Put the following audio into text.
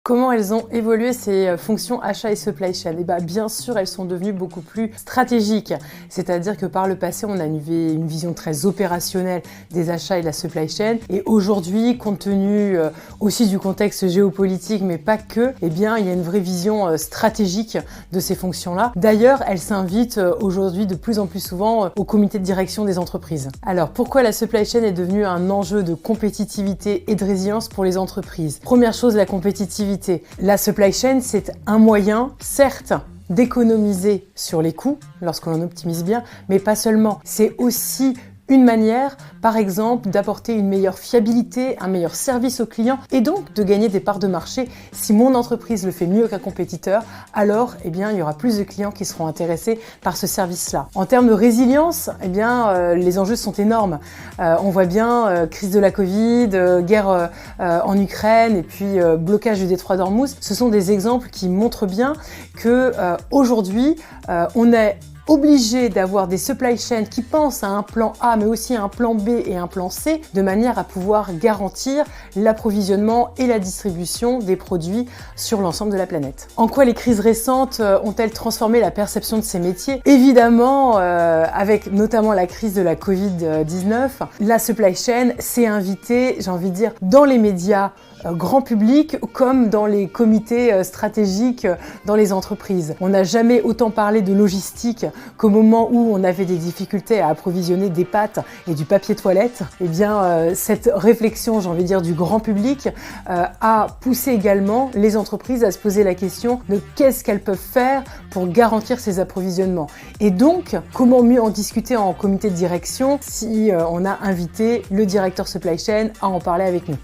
Comment elles ont évolué ces fonctions achat et supply chain? Eh bien, bien sûr, elles sont devenues beaucoup plus stratégiques. C'est-à-dire que par le passé, on a une vision très opérationnelle des achats et de la supply chain. Et aujourd'hui, compte tenu aussi du contexte géopolitique, mais pas que, eh bien, il y a une vraie vision stratégique de ces fonctions-là. D'ailleurs, elles s'invitent aujourd'hui de plus en plus souvent au comité de direction des entreprises. Alors, pourquoi la supply chain est devenue un enjeu de compétitivité et de résilience pour les entreprises? Première chose, la compétitivité. La supply chain, c'est un moyen, certes, d'économiser sur les coûts lorsqu'on en optimise bien, mais pas seulement. C'est aussi une manière, par exemple, d'apporter une meilleure fiabilité, un meilleur service aux clients et donc de gagner des parts de marché. Si mon entreprise le fait mieux qu'un compétiteur, alors il y aura plus de clients qui seront intéressés par ce service-là. En termes de résilience, les enjeux sont énormes. On voit bien crise de la Covid, guerre en Ukraine et puis blocage du détroit d'Ormuz. Ce sont des exemples qui montrent bien que aujourd'hui, on est obligé d'avoir des supply chains qui pensent à un plan A mais aussi à un plan B et un plan C de manière à pouvoir garantir l'approvisionnement et la distribution des produits sur l'ensemble de la planète. En quoi les crises récentes ont-elles transformé la perception de ces métiers? Évidemment, avec notamment la crise de la Covid-19, la supply chain s'est invitée, j'ai envie de dire, dans les médias grand public comme dans les comités stratégiques dans les entreprises. On n'a jamais autant parlé de logistique qu'au moment où on avait des difficultés à approvisionner des pâtes et du papier toilette. Cette réflexion, j'ai envie de dire, du grand public a poussé également les entreprises à se poser la question de qu'est-ce qu'elles peuvent faire pour garantir ces approvisionnements. Et donc, comment mieux en discuter en comité de direction si on a invité le directeur supply chain à en parler avec nous.